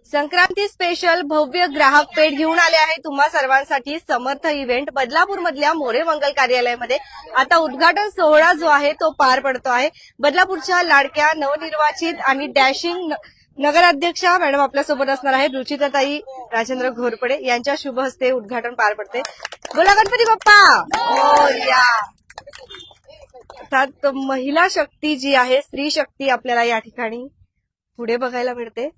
Sankranti special भव्य ग्राहक पेठ घेऊन आले आहे तुम्हा सर्वांसाठी समर्थ इव्हेंट बदलापूर मधल्या मोरे मंगल कार्यालयामध्ये आता उद्घाटन सोहळा जो आहे तो पार पडतो आहे। बदलापूरच्या लाडक्या नवनिर्वाचित आणि डॅशिंग नगराध्यक्षा मॅडम आपल्यासोबत असणार आहेत रुचिताताई राजेंद्र घोरपडे यांच्या शुभ हस्ते उद्घाटन पार पडते। बोला गणपती बाप्पा मोरया। अर्थात महिला शक्ती जी आहे स्त्री शक्ती आपल्याला या ठिकाणी पुढे बघायला मिळते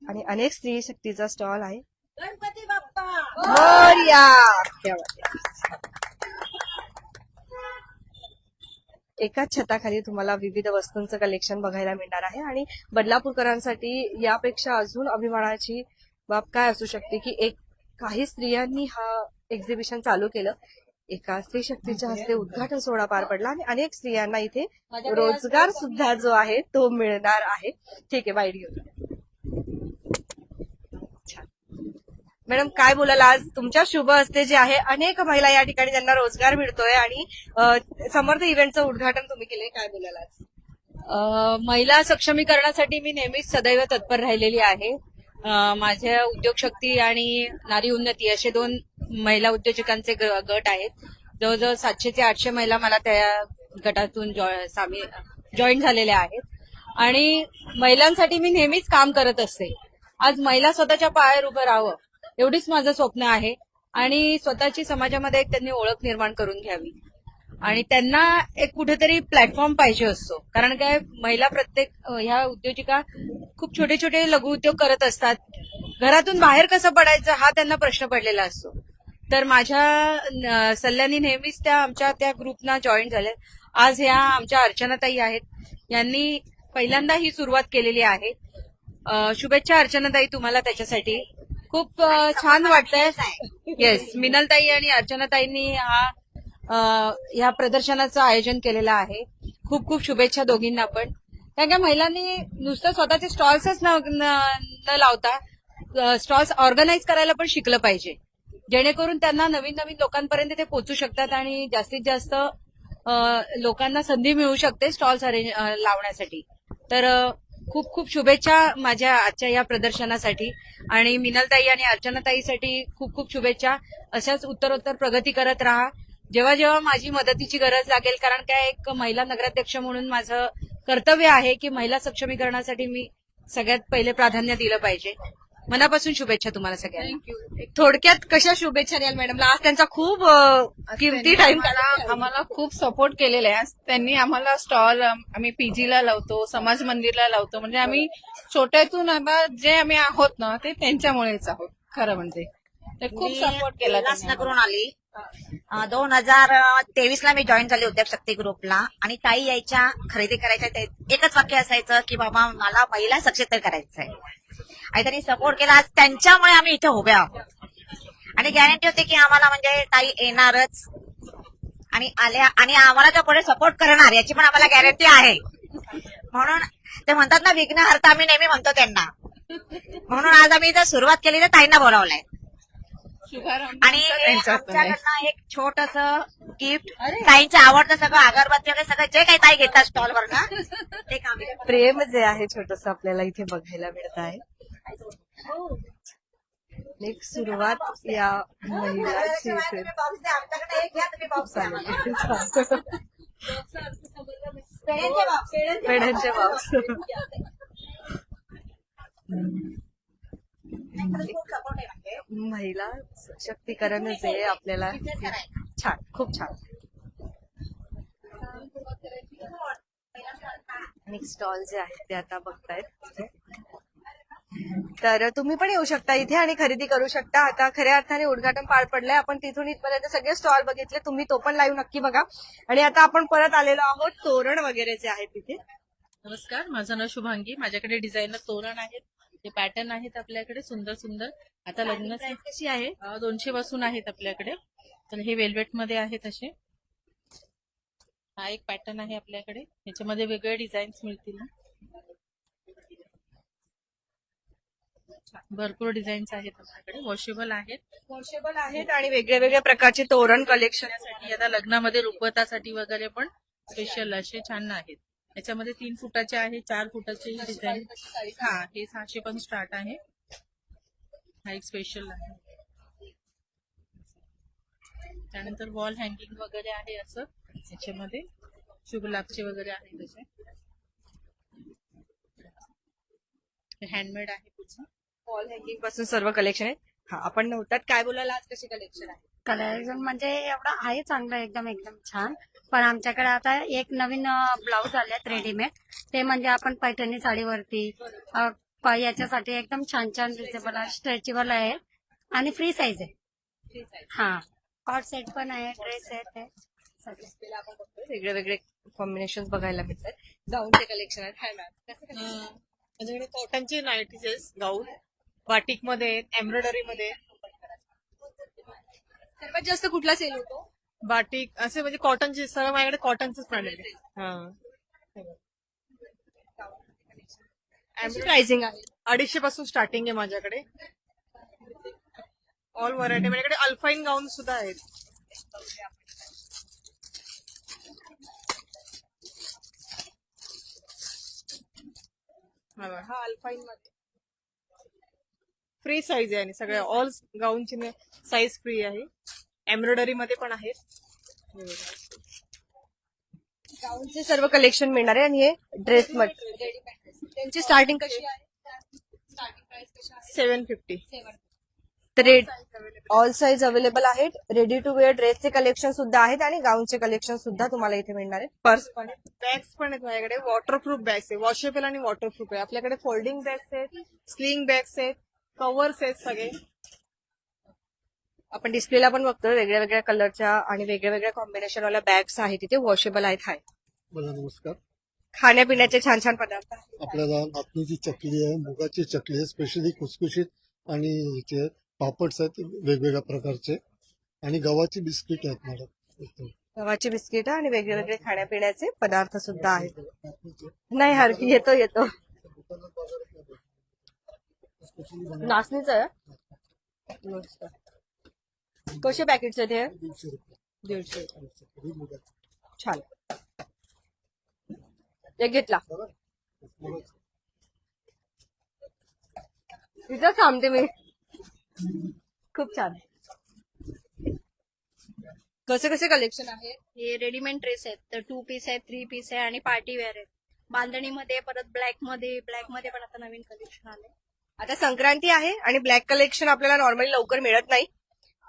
आणि अनेक स्त्री शक्तीचा स्टॉल आहे। गणपती बाप्पा मोरया। एकाच छताखाली तुम्हाला विविध वस्तूंचं कलेक्शन बघायला मिळणार आहे आणि बदलापूरकरांसाठी यापेक्षा अजून अभिमानाची बाब काय असू शकते की काही स्त्रियांनी हा एक्झिबिशन चालू केलं। एका स्त्री शक्तीच्या हस्ते उद्घाटन सोहळा पार पडला आणि अनेक स्त्रियांना इथे रोजगार सुद्धा जो आहे तो मिळणार आहे। ठीक आहे, बाईट घेऊ। मॅडम काय बोलाल, आज तुमच्या शुभ हस्ते जे आहे अनेक महिला या ठिकाणी त्यांना रोजगार मिळतोय आणि समर्थ इव्हेंटचं उद्घाटन तुम्ही केलंय, काय बोलाल आज? महिला सक्षमीकरणासाठी मी नेहमीच सदैव तत्पर राहिलेली आहे। माझ्या उद्योग शक्ती आणि नारी उन्नती असे 2 महिला उद्योजकांचे गट आहेत। जवळजवळ 700 ते 800 महिला मला त्या गटातून जॉईन झालेल्या आहेत आणि महिलांसाठी मी नेहमीच काम करत असते। आज महिला स्वतःच्या पायावर उभं राहावं एवढीच माझं स्वप्न आहे आणि स्वतःची समाजामध्ये एक त्यांनी ओळख निर्माण करून घ्यावी आणि त्यांना एक कुठेतरी प्लॅटफॉर्म पाहिजे असतो। कारण काय, महिला प्रत्येक ह्या उद्योजिका खूप छोटे छोटे लघु उद्योग करत असतात। घरातून बाहेर कसं पडायचं हा त्यांना प्रश्न पडलेला असतो। तर माझ्या सल्ल्याने नेहमीच त्या आमच्या त्या ग्रुपना जॉईन झाल्या। आज ह्या आमच्या अर्चनाताई आहेत, यांनी पहिल्यांदा ही सुरुवात केलेली आहे। शुभेच्छा अर्चनाताई तुम्हाला त्याच्यासाठी। खूप छान वाटतंय। येस, मिनलताई आणि अर्चनाताईंनी ह्या प्रदर्शनाचं आयोजन केलेलं आहे। खूप खूप शुभेच्छा दोघींना पण। कारण का महिलांनी नुसतं स्वतःचे स्टॉल्सच न लावता स्टॉल्स ऑर्गनाईज करायला पण शिकलं पाहिजे, जेणेकरून त्यांना नवीन नवीन लोकांपर्यंत ते पोहोचू शकतात आणि जास्तीत जास्त लोकांना संधी मिळू शकते स्टॉल्स लावण्यासाठी। तर खूप खूप शुभेच्छा माझ्या आजच्या या प्रदर्शनासाठी आणि मिनलताई आणि अर्चनाताईसाठी खूप खूप शुभेच्छा। अशाच उत्तरोत्तर प्रगती करत राहा जेव्हा जेव्हा माझी मदतीची गरज लागेल। कारण काय, एक महिला नगराध्यक्ष म्हणून माझं कर्तव्य आहे की महिला सक्षमीकरणासाठी मी सगळ्यात पहिले प्राधान्य दिलं पाहिजे। मनापासून शुभेच्छा तुम्हाला सगळ्यांना। थँक्यू। थोडक्यात कशा शुभेच्छा द्याल मॅडमला? आज त्यांचा खूप किमती टाइम आम्हाला खूप सपोर्ट केलेला आहे। त्यांनी आम्हाला स्टॉल आम्ही पीजीला लावतो, समाज मंदिरला लावतो, म्हणजे आम्ही छोट्यातून आता जे आम्ही आहोत ना ते त्यांच्यामुळेच आहोत खरं म्हणजे। ते खूप सपोर्ट केला। उल्हासनगरून आली 2023 ला मी जॉईन झाले उद्योग शक्ती ग्रुपला आणि ताई यायच्या खरेदी करायच्या। एकच वाक्य असायचं की बाबा मला महिला सक्षमीकरण करायचं आहे आणि त्यांनी सपोर्ट केला। आज त्यांच्यामुळे आम्ही इथे उभे आहोत आणि गॅरंटी होती की आम्हाला म्हणजे ताई येणारच आणि आल्या आणि आम्हाला त्या पुढे सपोर्ट करणार याची पण आम्हाला गॅरंटी आहे। म्हणून ते म्हणतात ना विघ्नहर्ता, आम्ही नेहमी म्हणतो त्यांना। म्हणून आज आम्ही इथं सुरुवात केली तर ताईंना बोलावलंय आणि आमच्याकडनं एक छोटस गिफ्ट, ताईंचं आवडतं सगळं अगरबत्ती वगैरे सगळं जे काही ताई घेतात स्टॉलवर ना ते काम प्रेम जे आहे छोटस आपल्याला इथे बघायला मिळत आहे। एक सुरुवात या महिलाची आमच्याकडे एक घ्या तुम्ही बॉक्स पेढ्यांचे बॉक्स। महिला सशक्तीकरण जे आपल्याला छान, खूप छान। आणि स्टॉल जे आहेत ते आता बघतायत, तर तुम्ही पण येऊ शकता इथे आणि खरेदी करू शकता। आता खऱ्या अर्थाने उद्घाटन पार पडलंय, आपण तिथून इथपर्यंत सगळे स्टॉल बघितले, तुम्ही तो पण लाईव्ह नक्की बघा। आणि आता आपण परत आलेलो आहोत तोरण वगैरे जे आहे तिथे। नमस्कार, माझं नाव शुभांगी। माझ्याकडे डिझायनर तोरण आहेत, ते पॅटर्न आहेत आपल्याकडे सुंदर सुंदर। आता लग्न कशी आहे? 200 पासून आहेत आपल्याकडे। तर हे वेल्वेट मध्ये आहेत असे। हा एक पॅटर्न आहे आपल्याकडे, याच्यामध्ये वेगवेगळे डिझाईन्स मिळतील। भरपूर डिझाईन्स आहेत आपल्याकडे, वॉशेबल आहेत आणि वेगळ्या वेगळ्या प्रकारचे तोरण कलेक्शन आता लग्नामध्ये रुखवतासाठी वगैरे पण स्पेशल असे छान आहेत। याच्यामध्ये 3 फुटाचे आहे, 4 फुटाचे डिझाईन. हा, हे 600 पण स्टार्ट आहे. हा एक स्पेशल आहे. त्यानंतर वॉल हँगिंग वगैरे आहे असं याच्यामध्ये. शुभलाभचे वगैरे आहे त्याचे. हँडमेड आहे पूर्ण. वॉल हँगिंग पासून सर्व कलेक्शन आहे. हा, आपण नव्हतात काय बोलायला, आज कशी कलेक्शन आहे? कलेक्शन म्हणजे एवढं आहे चांगलं, एकदम एकदम छान. पण आमच्याकडे आता एक नवीन ब्लाऊज आलेत रेडीमेड. ते म्हणजे आपण पैठणी साडीवरती याच्यासाठी एकदम छान छान रिजनेबल आहे, स्ट्रेचेबल आहे आणि फ्री साईज आहे. हा, कॉट सेट पण आहे, ड्रेस सेट आहे सगळे. आपण बघतोय वेगळे वेगळे कॉम्बिनेशन बघायला मिळतात. गाऊनचे कलेक्शन आहेत. हाय मॅम, कसं collection? माझ्याकडे कॉटनचे नाईटीज आहेत, गाऊन बाटिक मध्ये आहेत, एम्ब्रॉयडरी मध्ये आहेत. सर्वात जास्त कुठला सेल होतो? बाटिक असे म्हणजे कॉटनचे सर्व माझ्याकडे कॉटनचेच प्रॉडक्ट आहे. हा, प्राइसिंग आहे 250 पासून स्टार्टिंग आहे माझ्याकडे. ऑल व्हरायटी माझ्याकडे. अल्फाईन गाऊन सुद्धा आहेत. हा अल्फाईन मध्ये फ्री साईज आहे आणि सगळ्या ऑल गाऊनची साईज फ्री आहे. एम्ब्रॉयडरी मध्ये पण आहेत. गाऊनचे सर्व कलेक्शन मिळणार आहे. आणि हे ड्रेस मध्ये त्यांची स्टार्टिंग कशी आहे? स्टार्टिंग प्राइस कशी आहे? 750. तर ऑल साईज अवेलेबल आहेत. रेडी टू वेअर ड्रेसचे कलेक्शन सुद्धा आहेत आणि गाऊनचे कलेक्शन सुद्धा तुम्हाला इथे मिळणार आहे. पर्स पण आहे. बॅग्स पण आहेत माझ्याकडे. वॉटरप्रूफ बॅग्स आहे, वॉशेबल आणि वॉटरप्रूफ आहे. आपल्याकडे फोल्डिंग बॅग्स आहेत, स्लिंग बॅग्स आहेत, कव्हर्स आहेत सगळे. आपण डिस्प्लेला पण बघतोय वेगळ्या वेगळ्या कलरच्या आणि वेगळ्या वेगळ्या कॉम्बिनेशन वाल्या बॅग्स आहेत तिथे. वॉशेबल आहेत. हाय, बोला, नमस्कार. खाण्यापिण्याचे छान छान पदार्थ आहेत. आपल्याला नाचणीची चकली आहे, मुगाची चकली आहे, स्पेशली खुसखुशीत, आणि ह्याचे पापड्स आहेत वेगवेगळ्या प्रकारचे, आणि गव्हाची बिस्किट आहेत मॅडम. गव्हाची बिस्किट आणि वेगळे वेगळे खाण्यापिण्याचे पदार्थ सुद्धा आहेत. नाही हरकी, येतो येतो. नाचणीचं आहे. मस्त. कसे पॅकेट्स आहेत हे? 150 रुपये. 150. छान. एक घेतला. इथं थांबते मी. खूप छान. कसे कसे कलेक्शन आहे? हे रेडीमेड ड्रेस आहेत, तर 2 पीस आहेत, 3 पीस आहे आणि पार्टी वेअर आहेत. बांधणीमध्ये, परत ब्लॅक मध्ये पण आता नवीन कलेक्शन आले. आता संक्रांती आहे आणि ब्लॅक कलेक्शन आपल्याला नॉर्मली लवकर मिळत नाही.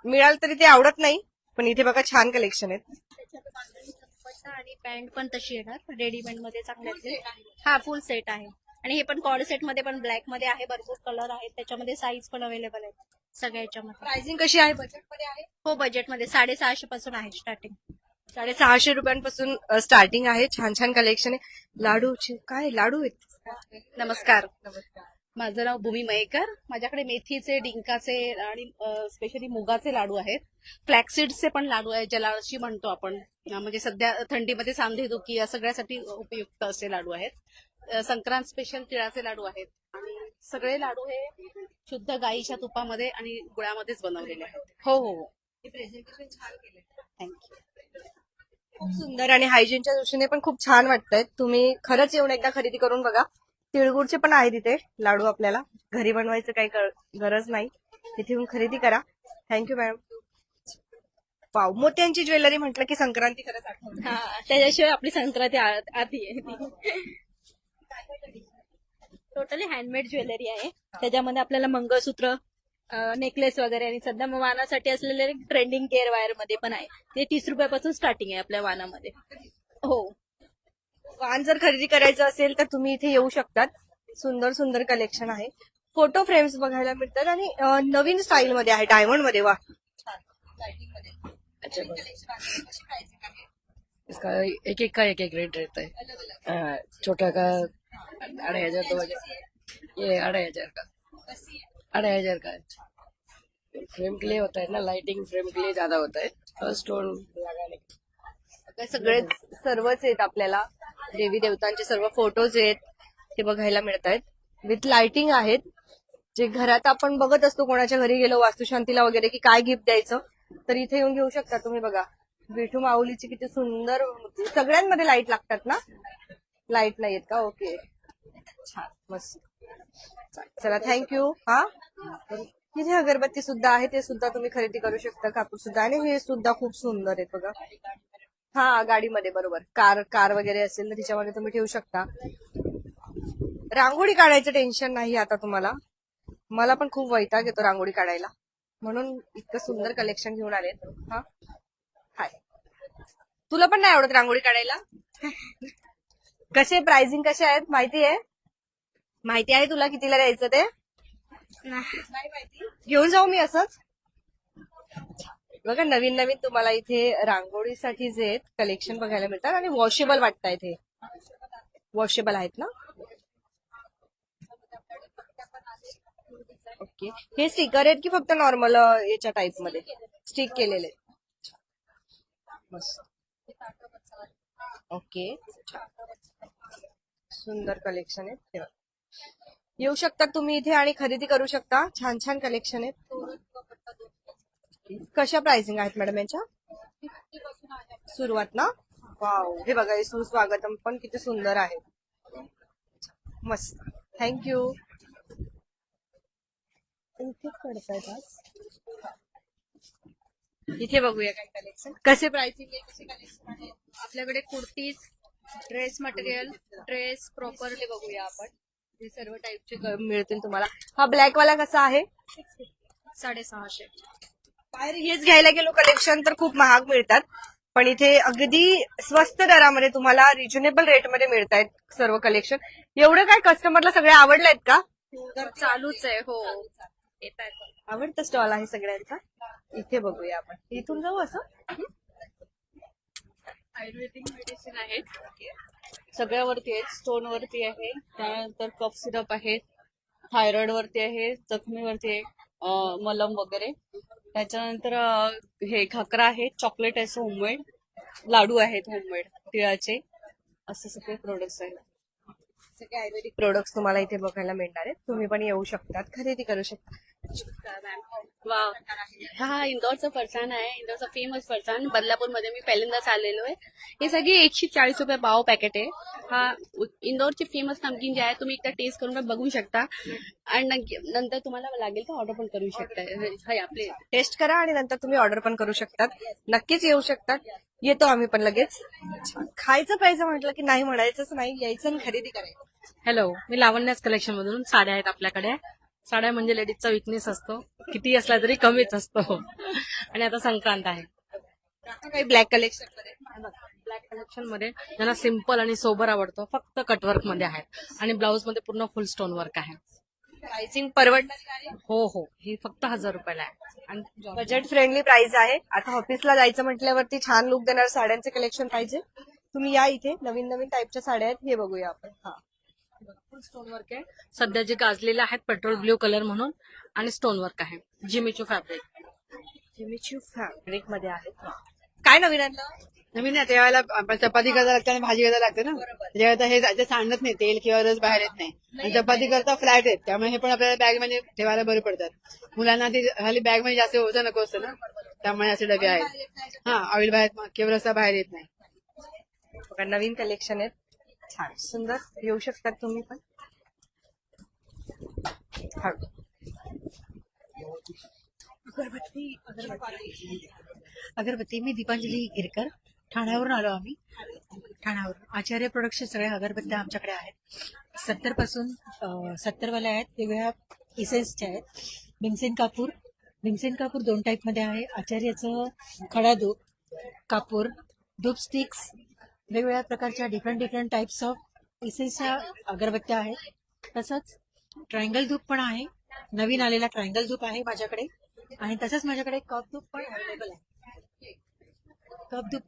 मिळाल तरी ते आवडत नाही, पण इथे बघा छान कलेक्शन आहेत. त्याच्यात बांधणीचा दुपट्टा आणि पॅन्ट पण तशी येणार रेडीमेड मध्ये चांगल्यातले. हा, फुल सेट आहे. आणि हे पण कॉर्ड सेट मध्ये पण ब्लॅक मध्ये आहे. भरपूर कलर आहेत त्याच्यामध्ये, साईज पण अवेलेबल आहेत सगळ्या याच्यामध्ये. प्राइसिंग कशी आहे? बजेटमध्ये आहे? हो, बजेटमध्ये 650 पासून आहे स्टार्टिंग. 650 रुपयांपासून स्टार्टिंग आहे. छान छान कलेक्शन आहे. लाडूचे काय लाडू आहेत? नमस्कार. माझं नाव भूमी मयेकर. माझ्याकडे मेथीचे, डिंकाचे आणि स्पेशली मुगाचे लाडू आहेत. फ्लॅक्सीड्सचे पण लाडू आहेत, ज्याला अशी म्हणतो आपण. म्हणजे सध्या थंडीमध्ये सांधेदुखी या सगळ्यासाठी उपयुक्त असे लाडू आहेत. संक्रांत स्पेशल तिळाचे लाडू आहेत. आणि सगळे लाडू हे शुद्ध गाईच्या तुपामध्ये आणि गुळामध्येच बनवलेले आहेत. हो हो हो. प्रेझेंटेशन छान केलंय. थँक्यू. खूप सुंदर आणि हायजीनच्या दृष्टीने पण खूप छान वाटतंय. तुम्ही खरंच येऊन एकदा खरेदी करून बघा. तिळगुळचे पण आहे तिथे लाडू. आपल्याला घरी बनवायचं काही गरज नाही. तिथे येऊन खरेदी करा. Thank you madam. वाव, मोत्यांची ज्वेलरी म्हटलं की संक्रांती खरंच आठवते. त्याच्याशिवाय आपली संक्रांती आधी आहे. टोटली हँडमेड ज्वेलरी आहे. त्याच्यामध्ये आपल्याला मंगळसूत्र, नेकलेस वगैरे, आणि सध्या वानासाठी असलेले ट्रेंडिंग केअर वायर मध्ये पण आहे. ते 30 रुपयापासून स्टार्टिंग आहे आपल्या वानामध्ये. हो, वाण जर खरेदी करायचं असेल तर तुम्ही इथे येऊ शकतात. सुंदर सुंदर कलेक्शन आहे. फोटो फ्रेम्स बघायला मिळतात आणि नवीन स्टाईल मध्ये आहे, डायमंड मध्ये. वा, इसका एक एक का एक एक रेट रहता है. छोटा का 2500, 2000, ये 2500 का, 2500 का है. फ्रेम के लिए होता है ना, लाइटिंग फ्रेम के लिए ज्यादा होता है, और स्टोन लगाने के. काय सगळे सर्वच आहेत आपल्याला. देवी देवतांचे सर्व फोटोज आहेत ते बघायला मिळत आहेत. विथ लाइटिंग आहेत. जे घरात आपण बघत असतो कोणाच्या घरी गेलो वास्तुशांतीला वगैरे की काय गिफ्ट द्यायचं, तर इथे येऊन घेऊ शकता तुम्ही. बघा विठू माऊलीची किती सुंदर, सगळ्यांमध्ये लाईट लागतात ना. लाईट नाहीयेत का? ओके, छान, मस्त. चला, थँक्यू. हा, इथे अगरबत्ती सुद्धा आहे, ते सुद्धा तुम्ही खरेदी करू शकता. कापूर सुद्धा, आणि हे सुद्धा खूप सुंदर आहे बघा. हा, गाडीमध्ये बरोबर, कार वगैरे असेल तर तिच्यामध्ये तुम्ही ठेवू शकता. रांगोळी काढायचं टेन्शन नाही आता तुम्हाला. मला पण खूप वैताग येतो रांगोळी काढायला, म्हणून इतकं सुंदर कलेक्शन घेऊन आले. हा, हाय, तुला पण नाही आवडत रांगोळी काढायला? कसे प्राइसिंग कसे आहेत माहिती आहे? माहिती आहे तुला कितीला द्यायचं ते? नाही माहिती. घेऊन जाऊ मी असंच? बघा, नवीन नवीन तुम्हाला इथे रांगोळीसाठी जे आहेत कलेक्शन बघायला मिळतात, आणि वॉशेबल वाटतायत. हे वॉशेबल आहेत ना? ओके, हे स्टिकर आहेत की फक्त नॉर्मल याच्या टाइप मध्ये स्टिक केलेले? मस्त. ओके, सुंदर कलेक्शन आहे. तेव्हा येऊ शकता तुम्ही इथे आणि खरेदी करू शकता. छान छान कलेक्शन आहेत. कशा प्राइसिंग आहेत मॅडम यांच्या? सुरुवात ना? वाव, हे बघा, हे सुस्वागतम पण किती सुंदर आहे. मस्त, थँक्यू. इथे पडतायत आज. इथे बघूया काय कलेक्शन, कसे प्राइसिंग आहे, कसे कलेक्शन आहे. आपल्याकडे kurtis, dress material, dress properly बघूया आपण. हे सर्व टाइपचे मिळतील तुम्हाला. हा ब्लॅक वाला कसा आहे? 650. बाहेर हेच घ्यायला गेलो कलेक्शन तर खूप महाग मिळतात, पण इथे अगदी स्वस्त दरामध्ये तुम्हाला रिजनेबल रेटमध्ये मिळतायत सर्व कलेक्शन. एवढं काय कस्टमरला सगळे आवडलेत का? तर चालूच आहे. हो, येत आहेत. आवडतं स्टॉल आहे सगळ्यांचा. इथे बघूया आपण, इथून जाऊ असं. आयुर्वेदिक मेडिसिन आहेत, सगळ्यावरती आहेत. स्टोन वरती आहे, त्यानंतर कफ सिरप आहे, थायरॉइड वरती आहे, जखमीवरती आहे, मलम वगैरे. त्याच्यानंतर हे खाकरा आहे, चॉकलेट आहे होममेड, लाडू आहेत होममेड तिळाचे. असे सगळे प्रोडक्ट्स आहेत. सगळे आयुर्वेदिक प्रोडक्ट्स तुम्हाला इथे बघायला मिळणार आहेत. तुम्ही पण येऊ शकतात, खरेदी करू शकता. वा, हा इंदोरचं फरसाण आहे, इंदोरचं फेमस फरसाण. बदलापूरमध्ये मी पहिल्यांदाच आलेलो आहे. हे सगळे 140 रुपये पाव पॅकेट आहे. हा इंदोरची फेमस नमकीन जे आहे, तुम्ही एकदा टेस्ट करून बघू शकता, आणि नंतर तुम्हाला लागेल तर ऑर्डर पण करू शकता. हे आपले टेस्ट करा आणि नंतर तुम्ही ऑर्डर पण करू शकतात. नक्कीच येऊ शकतात. येतो आम्ही पण लगेच. खायचं प्यायचं म्हटलं की नाही म्हणायचंच नाही, यायचं आणि खरेदी करायचं. हॅलो, मी लावण्यास कलेक्शन मधून. साड्या आहेत आपल्याकडे. साड्या म्हणजे लेडीजचा विकनेस असतो, किती असला तरी कमीच असतो. आणि आता संक्रांत आहे. काही ब्लॅक कलेक्शन मध्ये ब्लॅक कलेक्शन मध्ये ज्यांना सिम्पल आणि सोबर आवडतो, फक्त कटवर्क मध्ये आहेत, आणि ब्लाऊज मध्ये पूर्ण फुल स्टोन वर्क आहे. प्राइसिंग परवडणारी आहे. हो हो, ही फक्त 1000 रुपयाला आहे. आणि बजेट फ्रेंडली प्राइस आहे. आता ऑफिसला जायचं म्हटल्यावरती छान लुक देणार साड्यांचे कलेक्शन पाहिजे, तुम्ही या इथे. नवीन नवीन टाईपच्या साड्या आहेत, हे बघूया आपण. हा, फुल स्टोन वर्क आहे. सध्या जे गाजलेले आहेत पेट्रोल ब्ल्यू कलर म्हणून, आणि स्टोन वर्क आहे. Jimmy Choo fabric. जिमीचू फॅब्रिक मध्ये आहेत. काय नवीन आणलं? नवीन आहे त्यावेळेला आपण चपाती करायला लागते आणि भाजी करायला लागते ना, त्याच्यावेळेला हे जे सांडत नाही, तेल किंवा रस बाहेर येत नाही. आणि चपाती करता फ्लॅट आहेत, त्यामुळे हे पण आपल्याला बॅग मध्ये ठेवायला बरे पडतात. मुलांना ती खाली बॅग मध्ये जास्त होतं नको असतं ना, त्यामुळे असे डबे आहेत. हा, ऑइल बाहेर किंवा रस्ता बाहेर येत नाही. बघा, नवीन कलेक्शन आहेत, छान सुंदर. येऊ शकतात तुम्ही पण. अगरबत्ती. मी दीपांजली गिरकर, ठाण्यावरून आलो आम्ही. ठाण्यावरून आचार्य प्रोडक्टचे सगळे अगरबत्त्या आमच्याकडे आहेत. 70 पासून 70 वाल्या आहेत, वेगवेगळ्या इसेन्सच्या आहेत. भीमसेन कापूर 2 टाईप मध्ये आहे. आचार्याचं खडा धूप कापूर, धूप स्टिक्स, वेगवेगळ्या प्रकारच्या डिफरंट टाइप्स ऑफ इसेन्सच्या अगरबत्त्या आहेत. तसंच ट्रायंगल धूप पण आहे, नवीन आलेला ट्रायंगल धूप आहे माझ्याकडे. आणि तसंच माझ्याकडे कप धूप पण अवेलेबल आहे. कप धूप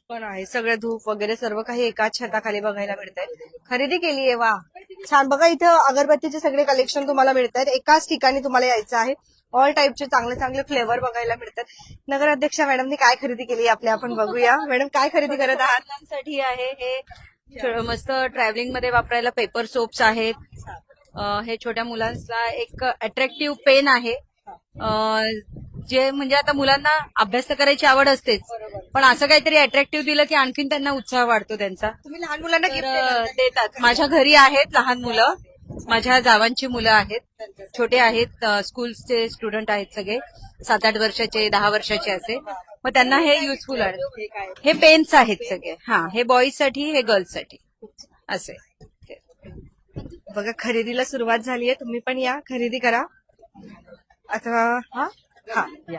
पण आहे. सगळे धूप वगैरे सर्व काही एकाच छताखाली बघायला मिळत आहेत. खरेदी केली आहे, वा छान. बघा, इथं अगरबत्तीचे सगळे कलेक्शन तुम्हाला मिळत आहेत. एकाच ठिकाणी तुम्हाला यायचं आहे. ऑल टाईपचे चांगले चांगले फ्लेवर बघायला मिळतात. नगराध्यक्षा मॅडमने काय खरेदी केली आपल्या, आपण बघूया. मॅडम, काय खरेदी करत आहात? मुलांसाठी आहे हे मस्त ट्रॅव्हलिंग मध्ये वापरायला पेपर सोप्स आहेत. हे छोट्या मुलांना एक अट्रॅक्टिव्ह पेन आहे. जे म्हणजे आता मुलांना अभ्यास तर करायची आवड असतेच, पण असं काहीतरी अट्रॅक्टिव्ह दिलं की आणखीन त्यांना उत्साह वाढतो त्यांचा. तुम्ही लहान मुलांना तर, गिफ्ट देतात. माझ्या घरी आहेत लहान मुलं, माझ्या जावांची मुलं आहेत, छोटे आहेत, स्कूलचे स्टुडंट आहेत सगळे, 7-8 वर्षाचे, 10 वर्षाचे असे. मग त्यांना हे युजफुल आहे. हे पेन्स आहेत सगळे. हा, हे बॉईज साठी, हे गर्ल्स साठी असे. बघा खरेदीला सुरुवात झाली आहे. तुम्ही पण या, खरेदी करा. आता हा या.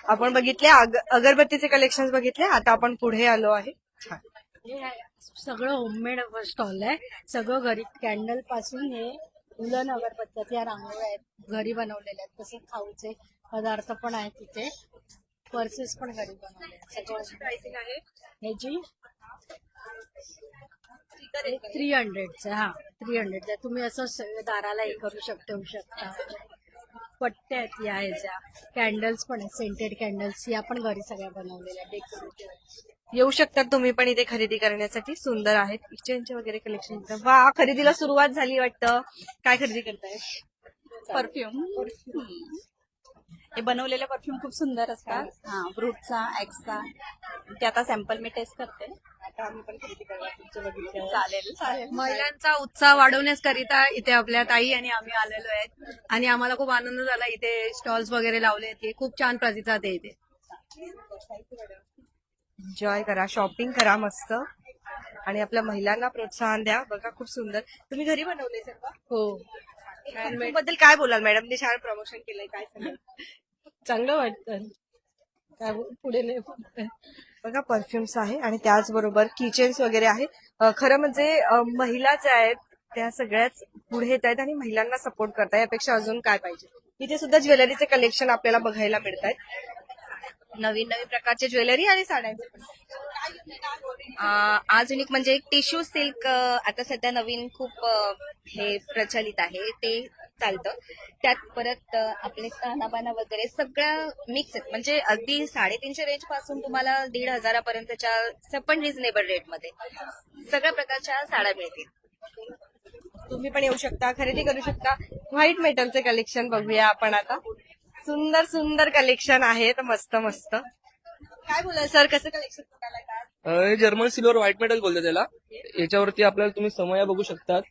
आपण बघितले अगरबत्तीचे कलेक्शन बघितले. आता आपण पुढे आलो आहे. हे सगळं होममेड स्टॉल आहे. सगळं घरी कॅन्डल पासून हे उलन अगरबत्त्या रांगोळ्या आहेत घरी बनवलेल्या आहेत. तसेच खाऊचे पदार्थ पण आहेत तिथे. पर्सेस पण घरी बनवले आहेत. सगळं प्राइसिंग आहे ह्याची 300 हा 300 तुम्ही असं दाराला हे करू ठेवू शकता. पट्ट्या आहेत या ह्याच्या. कॅन्डल्स पण आहेत, सेंटेड कॅन्डल्स या पण घरी सगळ्या बनवलेल्या डेकोरेटिव्ह. येऊ शकतात तुम्ही पण इथे खरेदी करण्यासाठी. सुंदर आहेत किचनचे वगैरे कलेक्शन. वा, खरेदीला सुरुवात झाली वाटतं. काय खरेदी करताय? परफ्यूम. हे बनवलेले परफ्यूम खूप सुंदर असतात. हा, ब्रूटचा, एक्सचा. ते आता सॅम्पल मी टेस्ट करते. आता आम्ही पण खरेदी करणार. चालेल चालेल. महिलांचा उत्साह वाढवण्याकरिता इथे आपल्या ताई आणि आम्ही आलेलो आहेत आणि आम्हाला खूप आनंद झाला. इथे स्टॉल्स वगैरे लावले आहेत. खूप छान प्रतिसाद आहे इथे. एन्जॉय करा, शॉपिंग करा मस्त, आणि आपल्या महिलांना प्रोत्साहन द्या. बघा खूप सुंदर. तुम्ही घरी बनवले सर्व? हो, बद्दल काय बोलाल मॅडमने? छान प्रमोशन केलंय, काय सांगाल? चांगलं वाटतं. पुढे नाही. बघा परफ्युम्स आहे आणि त्याचबरोबर किचन्स वगैरे आहे. खरं म्हणजे महिला ज्या आहेत त्या सगळ्याच पुढे येत आहेत आणि महिलांना सपोर्ट करताय. यापेक्षा अजून काय पाहिजे. इथे सुद्धा ज्वेलरीचे कलेक्शन आपल्याला बघायला मिळत आहेत. नवीन नवीन प्रकारचे ज्वेलरी आणि साड्यांचे पण. अजून एक म्हणजे एक टिश्यू सिल्क आता सध्या नवीन खूप हे प्रचलित आहे, ते चालतं. त्यात परत आपले कानाबाना वगैरे सगळं मिक्स आहेत. म्हणजे अगदी 350 रेंज पासून तुम्हाला 1,500 पर्यंतच्या पण रिझनेबल रेटमध्ये सगळ्या प्रकारच्या साड्या मिळतील. तुम्ही पण येऊ शकता, खरेदी करू शकता. व्हाईट मेटलचे कलेक्शन बघूया आपण आता. सुंदर सुंदर कलेक्शन आहेत, मस्त मस्त. काय बोलाल सर, कसं कलेक्शन बघायला? हे जर्मन सिल्वर व्हाईट मेटल बोलतात त्याला. याच्यावरती आपल्याला तुम्ही समया बघू शकतात.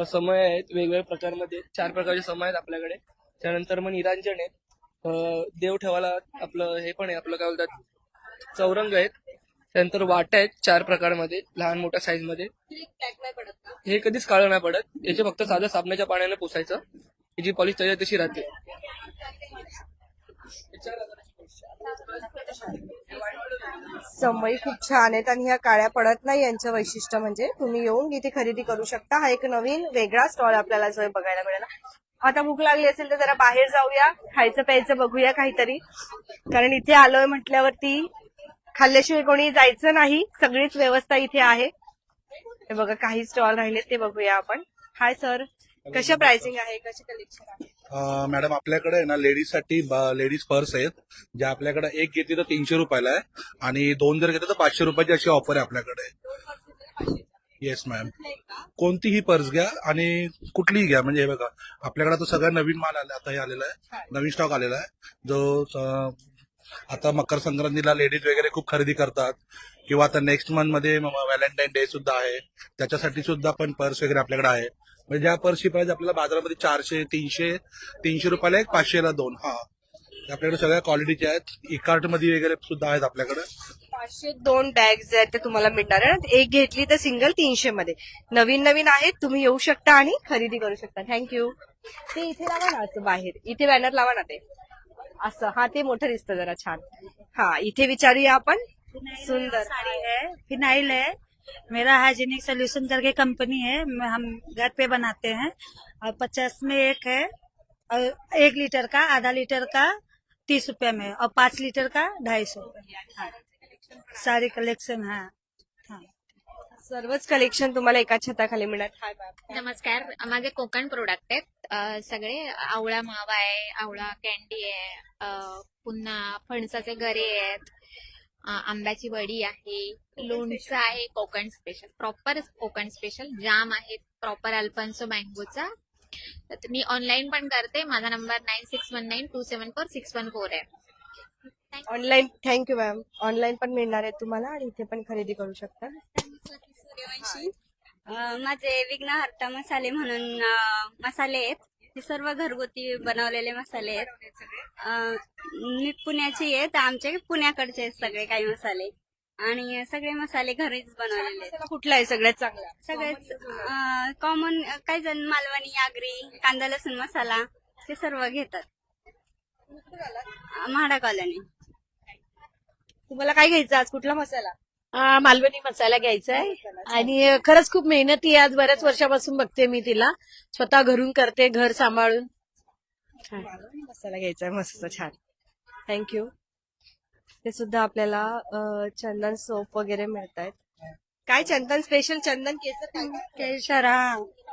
समय आहेत वेगवेगळ्या प्रकारमध्ये, 4 प्रकारचे समय आहेत आपल्याकडे. त्यानंतर मग निरांजन आहेत, देव ठेवायला आपलं हे पण आहे, आपलं काय बोलतात चौरंग आहेत. त्यानंतर वाट्या आहेत 4 प्रकारमध्ये, लहान मोठ्या साईज मध्ये. हे कधीच काळं नाही पडत. याचे फक्त साध्या साबणाच्या पाण्याने पुसायचं. याची पॉलिश तशी राहते. समय खूप छान आहेत आणि ह्या काळ्या पडत नाही. यांचं वैशिष्ट्य म्हणजे तुम्ही येऊन इथे खरेदी करू शकता. हा एक नवीन वेगळा स्टॉल आपल्याला जो बघायला मिळाला. आता भूक लागली असेल तर जरा बाहेर जाऊया, खायचं प्यायचं बघूया काहीतरी, कारण इथे आलोय म्हटल्यावरती खाल्ल्याशिवाय कोणी जायचं नाही. सगळीच व्यवस्था इथे आहे. हे बघा काही स्टॉल राहिले ते बघूया आपण. हाय सर, कशा प्राइसिंग आहे, कसे कलेक्शन आहे? मॅडम आपल्याकडे आहे ना लेडीजसाठी लेडीज पर्स आहेत, ज्या आपल्याकडे एक घेतली तर 300 रुपयाला आहे आणि 2 जर घेतलं तर 500 रुपयाची अशी ऑफर आहे आपल्याकडे. येस मॅम, कोणतीही पर्स घ्या आणि कुठलीही घ्या. म्हणजे हे बघा आपल्याकडे आता सगळ्या नवीन माल आला, आता हे आलेला आहे, नवीन स्टॉक आलेला आहे. जो आता मकर संक्रांतीला लेडीज वगैरे खूप खरेदी करतात, किंवा आता नेक्स्ट मंथ मध्ये व्हॅलेंटाईन डे सुद्धा आहे, त्याच्यासाठी सुद्धा पण पर्स वगैरे आपल्याकडे आहे. म्हणजे ज्या पर्सची प्राइस आपल्याला बाजारामध्ये 400, 300 रुपयाला एक, 500ला 2. हा, आपल्याकडे सगळ्या क्वालिटीच्या आहेत. इकार्ट मध्ये वगैरे सुद्धा आहेत आपल्याकडे. 502 बॅग्स आहेत ते तुम्हाला मिळणार आहे. एक घेतली तर सिंगल 300 मध्ये. नवीन नवीन आहेत, तुम्ही येऊ शकता आणि खरेदी करू शकता. थँक्यू. ते इथे लावा ना, असं बाहेर इथे बॅनर लावा ना, ते असं. हा, ते मोठं दिसतं जरा छान. हा, इथे विचारूया आपण. सुंदर साड़ी है, फिनाइल है, मेरा हाइजीनिक सोल्यूशन करके कंपनी है, हम घर पे बनाते हैं और 50 में एक है, और 1 लीटर का, आधा लीटर का 30 रुपए में, और 5 लीटर का 250 रुपए. हाँ, सारी कलेक्शन है. हाँ, सर्वच कलेक्शन तुम्हाला एका छताखाली मिळणार. हाय मॅम. नमस्कार, माझे कोकण प्रोडक्ट आहेत सगळे. आवळा मावा आहे, आवळा कॅन्डी आहे, पुन्हा फणसाचे गरे आहेत, आंब्याची वडी आहे, लोणचं आहे Konkan special, proper Konkan special, jam आहेत प्रॉपर अल्फान्सो मँगोचा, तर मी ऑनलाईन पण करते. माझा नंबर 9619274614 आहे. Online thank you ma'am. ऑनलाईन पण मिळणार आहे तुम्हाला आणि इथे पण खरेदी करू शकता. माझे विघ्नहर्ता मसाले म्हणून मसाले आहेत. हे सर्व घरगुती बनवलेले मसाले आहेत. मी पुण्याची आहे, तर आमचे पुण्याकडचे आहेत सगळे काही मसाले, आणि सगळे मसाले घरीच बनवलेले आहेत. कुठला आहे सगळ्यात चांगला? सगळेच कॉमन, काही जण मालवणी, आगरी, कांदा लसूण मसाला ते सर्व घेतात. म्हाडा कॉलनी. तुम्हाला काय घ्यायचं आज? कुठला मसाला? मालवणी मसाला घ्यायचा आहे आणि खरंच खूप मेहनती आहे. आज बऱ्याच वर्षापासून बघते मी तिला, स्वतः घरून करते, घर सांभाळून. मसाला घ्यायचा आहे मस्त छान. थँक्यू. ते सुद्धा आपल्याला चंदन सोप वगैरे मिळत आहेत. काय चंदन स्पेशल? चंदन केसर काय? केशर,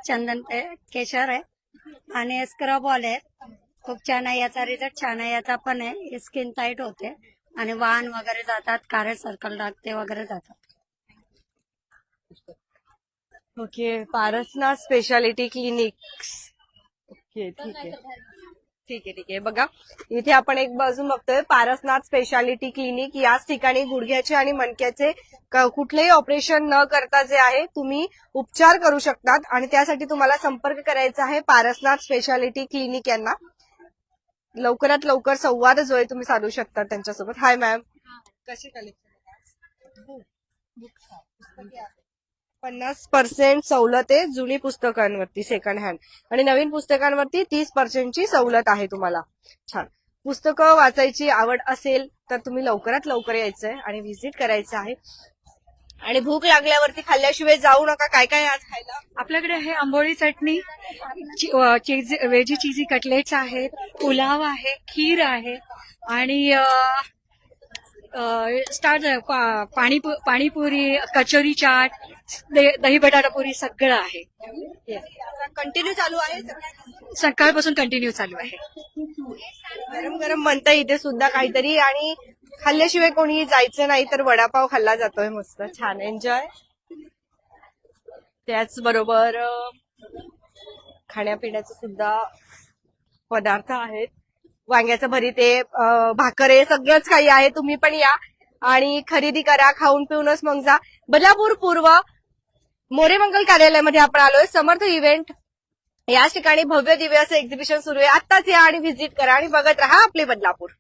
चंदन केशर आहे आणि स्क्रब ऑइल आहे. खूप छान आहे. याचा रिझल्ट छान आहे. याचा पण आहे. स्किन टाईट होते आणि वाहन वगैरे जातात, काळे सर्कल डाग ते वगैरे जातात. Okay. Parasnath speciality clinics. Okay ठीक आहे ठीक आहे ठीक आहे. बघा इथे आपण एक बाजू बघतोय पारसनाथ स्पेशालिटी क्लिनिक. याच ठिकाणी गुडघ्याचे आणि मणक्याचे कुठलेही ऑपरेशन न करता जे आहे तुम्ही उपचार करू शकतात, आणि त्यासाठी तुम्हाला संपर्क करायचा आहे पारसनाथ स्पेशालिटी क्लिनिक यांना. लवकरात लवकर संवाद जो आहे तुम्ही साधू शकता त्यांच्यासोबत. हाय मॅम. कसे कलेक्शन? 50% सवलत आहे जुनी पुस्तकांवरती सेकंड हँड, आणि नवीन पुस्तकांवरती 30% सवलत आहे तुम्हाला. छान. पुस्तकं वाचायची आवड असेल तर तुम्ही लवकरात लवकर यायचंय आणि व्हिजिट करायचं आहे. आणि भूक लागल्यावरती खाल्ल्याशिवाय जाऊ नका. काय काय आज खायला? आपल्याकडे आहे आंबोळी चटणी, व्हेजी चीजी कटलेट्स आहेत, पुलाव आहे, खीर आहे आणि पाणीपुरी, कचोरी चाट, दही बटाटा पुरी सगळं आहे. कंटिन्यू चालू आहे सकाळपासून कंटिन्यू चालू आहे. गरम गरम म्हणता इथे सुद्धा काहीतरी, आणि खाल्ल्याशिवाय कोणी जायचं नाही. तर वडापाव खाल्ला जातोय मस्त छान. एन्जॉय. त्याचबरोबर खाण्यापिण्याचे सुद्धा पदार्थ आहेत. वांग्याचं भरीत आहे, भाकर आहे, सगळंच काही आहे. तुम्ही पण या आणि खरेदी करा. खाऊन पिऊनच मग जा. बदलापूर पूर्व मोरे मंगल कार्यालयामध्ये आपण आलोय. समर्थ इव्हेंट याच ठिकाणी भव्य दिव्य असं एक्झिबिशन सुरू आहे. आत्ताच या आणि व्हिजिट करा आणि बघत राहा आपले बदलापूर.